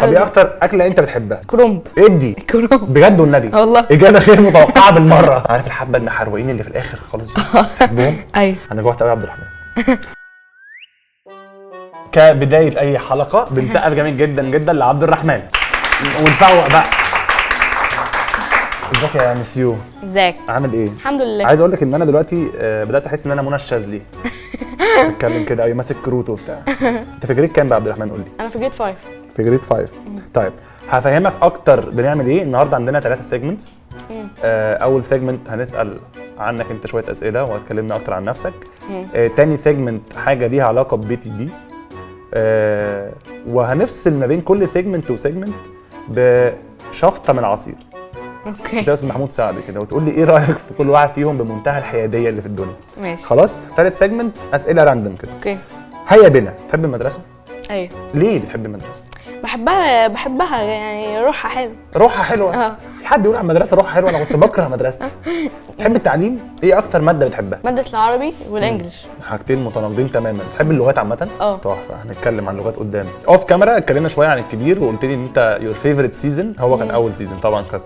طب ايه اكتر اكله انت بتحبها؟ كرومب. ادي كرومب بجد والنبي والله. اجابه غير متوقعه بالمره. عارف الحبه المحروقين اللي في الاخر خالص دي بتحبهم؟ ايوه. انا جوعت قوي يا عبد الرحمن. كبدايه اي حلقه بنسقف جامد جدا جدا لعبد الرحمن ونفوق بقى. ازيك يا مسيو؟ ازيك؟ عامل ايه؟ الحمد لله. عايز اقول لك ان انا دلوقتي بدات احس ان انا منى الشاذلي. بتكلم كده ايوه ماسك كروت وبتاع. انت في جريد كام بقى يا عبد الرحمن؟ قول لي. انا في جريد 5. في جريد 5. طيب هفهمك اكتر بنعمل ايه النهارده. عندنا 3 سيجمنتس. اول سيجمنت هنسال عنك انت شويه اسئله وهتكلمنا اكتر عن نفسك. تاني سيجمنت حاجه ليها علاقه ببي تي بي. وهنفصل ما بين كل سيجمنت وسيجمنت بشفطه من العصير. اوكي. انت استاذ محمود سعد كده وتقول لي ايه رايك في كل واحد فيهم بمنتهى الحياديه اللي في الدنيا. ماشي. خلاص. ثالث سيجمنت اسئله راندوم كده. اوكي. هيا بنا. تحب المدرسه؟ ايوه. ليه بتحب المدرسه؟ بحبها يعني روحها حلو. روحها حلوه. في حد يقول على المدرسه روحها حلوه؟ انا كنت بكره مدرستي. تحب التعليم؟ ايه اكتر ماده بتحبها؟ ماده العربي والانجليش. حاجتين متناقضين تماما. تحب اللغات عامه؟ تحفه. هنتكلم عن اللغات قدام. اوف كاميرا اتكلمنا شويه عن الكبير وقلت لي ان انت يور فيفورت سيزون هو كان اول سيزون. طبعا كانت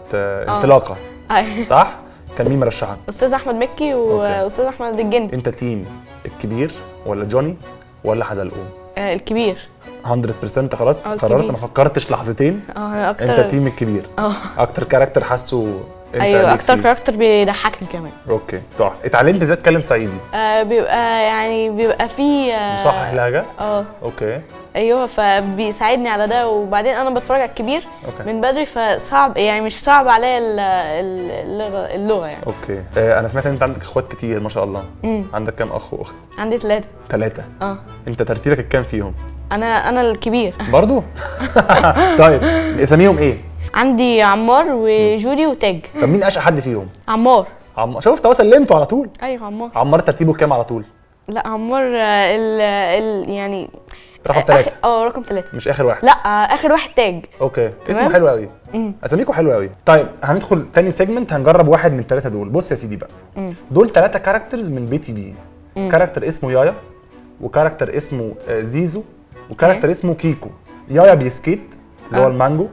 انطلاقه. ايوه صح. كان مين مرشحك؟ استاذ احمد مكي واستاذ احمد الجندي. انت تيم الكبير ولا جوني ولا حزلقوم؟ الكبير 100%. خلاص قررت؟ الكبير. ما فكرتش لحظتين. انا اكتر. انت تيم الكبير. اكتر كاركتر حاسه انت. ايوه اكتر كاركتر بيضحكني كمان. اوكي تحفه. اتعلمت ازاي تتكلم صعيدي؟ بيبقى فيه مصحح لهجه. اوكي. ايوه فبيساعدني على ده. وبعدين انا بتفرج على الكبير من بدري فصعب يعني مش صعب عليا اللغه يعني. اوكي. انا سمعت ان انت عندك اخوات كتير ما شاء الله. عندك كام اخ واخت؟ عندي 3. 3. انت ترتيبك الكام فيهم؟ انا الكبير برضو. طيب اساميهم ايه؟ عندي عمار وجودي وتاج. طب مين اشقى حد فيهم؟ عمار. شفت اهو سلمته على طول. ايوه عمار. عمار ترتيبه كام على طول؟ لا عمار يعني رقم 3. رقم 3 مش اخر واحد. لا اخر واحد تاج. اوكي. اسمه حلو قوي. اساميكوا حلوه قوي. طيب هندخل تاني سيجمنت هنجرب واحد من ال3 دول. بص يا سيدي بقى. دول 3 كاركترز من بي تي بي. كاركتر اسمه يايا وكاركتر اسمه زيزو وكاركتر اسمه كيكو. يايا بيسكيت اللي هو المانجو.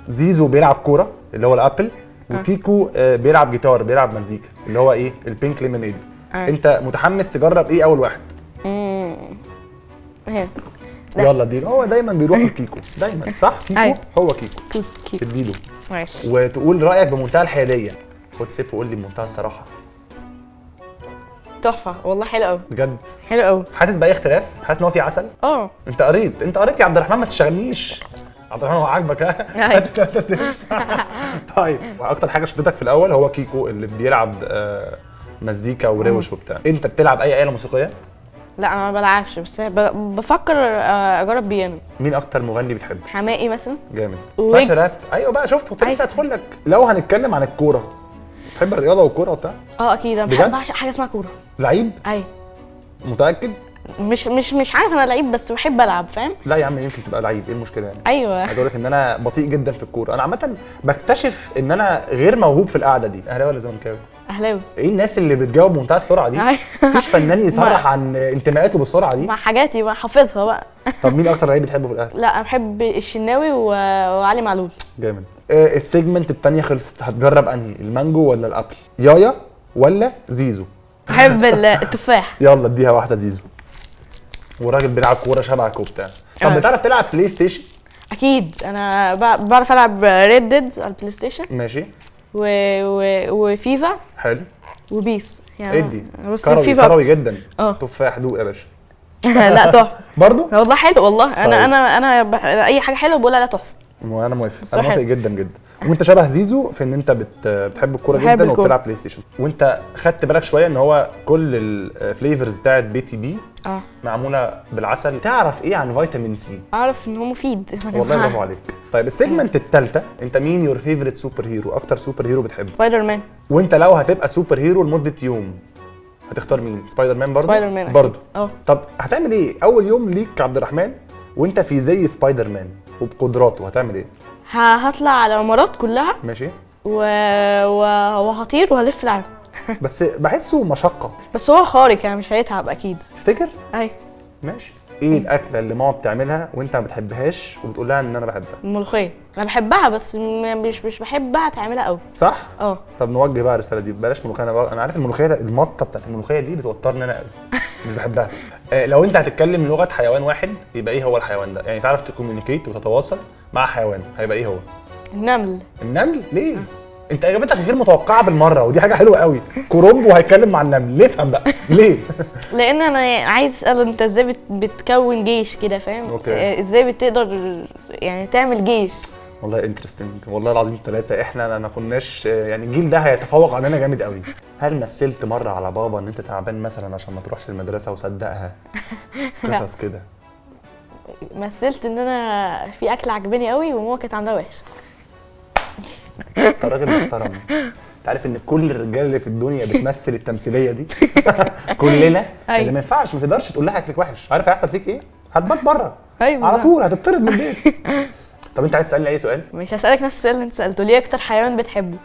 زيزو بيلعب كوره اللي هو الابل. وكيكو بيلعب جيتار بيلعب مزيكا اللي هو ايه البينك ليمونيد. انت متحمس تجرب ايه اول واحد؟ يلا اديله. هو دايما بيروح لكيكو دايما صح. كيكو هو كيكو. اديله ماشي وتقول رايك بمنتهى الحياديه. خد سيب وقول لي بمنتهى الصراحه. تحفه والله. حلو قوي بجد حلو قوي. حاسس باي اختلاف؟ حاسس ان هو في عسل؟ انت قريت يا عبد الرحمن. ما تشتغلنيش عبد الرحمن. هو عاجبك؟ ها. 3 6. طيب واكتر حاجه شدتك في الاول هو كيكو اللي بيلعب مزيكا وروش وبتاع. انت بتلعب اي آلة موسيقيه؟ لا انا ما بلعبش بس بفكر اجرب بيانو. مين اكتر مغني بتحبه؟ حماقي مثلا. جامد. ويجز. ايوه بقى شفت كنت لسه هدخل لك. لو هنتكلم عن الكوره بتحب الرياضه والكوره وبتاع؟ اكيد انا بعشق حاجه اسمها كوره. لعيب؟ ايوه. متاكد؟ مش عارف انا لعيب بس بحب العب فاهم. لا يا عم يمكن تبقى لعيب. ايه المشكله يعني؟ ايوه. عايز اقول لك ان انا بطيء جدا في الكوره. انا عامه بكتشف ان انا غير موهوب في القعده دي. اهلاوي ولا زملكاوي؟ اهلاوي. ايه الناس اللي بتجاوب بمنتهى السرعه دي؟ مفيش فنان يصرح عن انتماءاته بالسرعه دي. مع حاجاتي بقى حافظها بقى. طب مين اكتر لعيب بتحبه في الاهلي؟ لا انا بحب الشناوي وعلي معلول. جامد. السيجمنت الثانيه خلصت. هتجرب انهي؟ المانجو ولا الابل؟ يايا ولا زيزو؟ بحب التفاح. يلا اديها واحده زيزو. وراجل بيلعب كوره شبهك وبتاع. طب بتعرف تلعب بلاي ستيشن؟ اكيد انا بعرف العب ريد ديد على البلاي ستيشن. ماشي. وفيفا. حلو. وبيس يعني. ادي كروي جدا. تفاح دوق يا باشا. لا تحفه برضو والله. حلو والله. انا اي حاجه حلوه بقول عليها تحفه. وانا موافق. انا موافق جدا جدا. وانت شبه زيزو في ان انت بتحب الكوره جدا وبتلعب بلاي ستيشن. وانت خدت بالك شويه ان هو كل الفليفرز بتاعت بي تي بي معموله بالعسل. تعرف ايه عن فيتامين سي؟ اعرف ان هو مفيد. والله برافو عليك. طيب السيجمنت الثالثه انت مين يور فيفورت سوبر هيرو؟ اكتر سوبر هيرو بتحبه؟ سبايدر مان. وانت لو هتبقى سوبر هيرو لمده يوم هتختار مين؟ سبايدر مان برضه؟ سبايدر مان برضه. طب هتعمل ايه اول يوم ليك عبد الرحمن وانت في زي سبايدر مان وبقدراته؟ هتعمل ايه؟ هطلع على الامارات كلها. ماشي. وهطير وهلف العالم. بس بحسه مشقه. بس هو خارق يعني مش هيتعب اكيد. تفتكر؟ ايوه ماشي. ايه الاكله اللي ماما بتعملها وانت ما بتحبهاش وبتقول لها ان انا بحبها؟ الملوخيه انا بحبها بس مش بحبها تعملها قوي. صح؟ اه. طب نوجه بقى الرساله دي، بلاش ملوخيه. انا عارف الملوخيه المطه بتاعت الملوخيه دي بتوترني انا قوي. مش بحبها. لو انت هتتكلم لغه حيوان واحد يبقى ايه هو الحيوان ده؟ يعني تعرف تكوميونيكيت وتتواصل مع حيوان هيبقى ايه هو؟ النمل. النمل؟ ليه؟ انت اجابتك غير متوقعه بالمره ودي حاجه حلوه قوي. كرومب وهيتكلم مع النمل، ليه؟ افهم بقى ليه؟ لان انا عايز اسال انت ازاي بتكون جيش كده، فاهم؟ اوكي. ازاي بتقدر يعني تعمل جيش؟ والله انترستنج، والله العظيم ثلاثة احنا ما كناش يعني الجيل ده هيتفوق علينا جامد قوي. هل مثلت مرة على بابا ان انت تعبان مثلا عشان ما تروحش المدرسة وصدقها؟ قصص كده. مثلت ان انا في اكل عجباني قوي وماما كانت عاملاه وحش. انت راجل محترم. انت عارف ان كل الرجاله اللي في الدنيا بتمثل التمثيليه دي؟ كلنا. اللي ما ينفعش ما تقدرش تقول لها اكلك وحش، عارف هيحصل فيك ايه؟ هتبات بره. ايوه على طول هتطرد من البيت. طب انت عايز تسالني اي سؤال؟ مش هسالك نفس السؤال اللي انت سالته. ليه اكتر حيوان بتحبه؟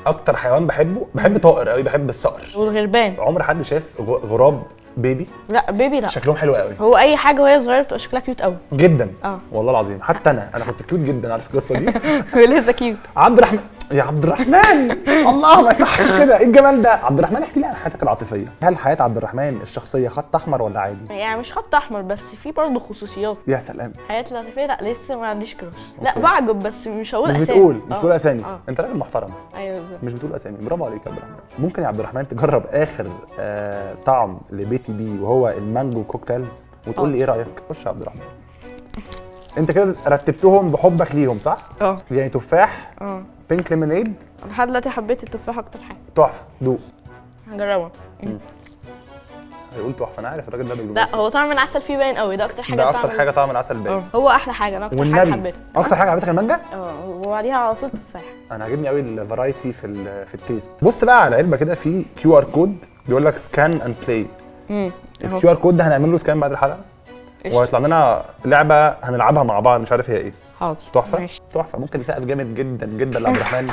اكتر حيوان بحب طائر قوي، بحب الصقر والغربان. عمر حد شاف غراب بيبي؟ لا بيبي لا. شكلهم حلو قوي. هو اي حاجه وهي صغيره بتبقى شكلها كيوت قوي جدا. اه والله العظيم حتى انا كنت كيوت جدا، عارف القصه دي؟ لسه كيوت. عبد الرحمن يا عبد الرحمن، الله ما يصحش كده، ايه الجمال ده؟ عبد الرحمن احكي لي عن حياتك العاطفيه. هل حياه عبد الرحمن الشخصيه خط احمر ولا عادي؟ يعني مش خط احمر بس في برضه خصوصيات. يا سلام. حياتي العاطفيه لا لسه ما عنديش كراش. لا بعجب بس مش هقول مش اسامي. بتقول اسامي. آه. انت راجل محترم. ايوه بالظبط. مش بتقول اسامي، برافو عليك يا عبد الرحمن. ممكن يا عبد الرحمن تجرب اخر طعم لبيتي بي وهو المانجو كوكتيل وتقول لي ايه رايك؟ خش يا عبد الرحمن. انت كده رتبتهم بحبك ليهم صح؟ اه. يعني تفاح، بينك ليمونيد. لحد دلوقتي حبيت التفاح اكتر حاجه. تحفه، دوق. هجربها. هيقول تحفه، انا عارف الراجل ده بيقول. لا هو طعم العسل فيه باين قوي، ده اكتر حاجه. ده اكتر حاجه طعم العسل باين. هو احلى حاجه، انا اكتر حاجه والنبي حبيتها. اكتر حاجه عجبتك المانجا؟ وبعديها على طول تفاح. انا عاجبني قوي الفرايتي في التيست. بص بقى على علبه كده في QR كود بيقول لك سكان اند بلاي. الQR كود ده هنعمل له سكان بعد الحلقه وهيطلع لنا لعبه هنلعبها مع بعض، مش عارف هي ايه. حاضر. تحفه. ماشي. تحفه. ممكن نسقف جامد جدا جدا لعبد الرحمن.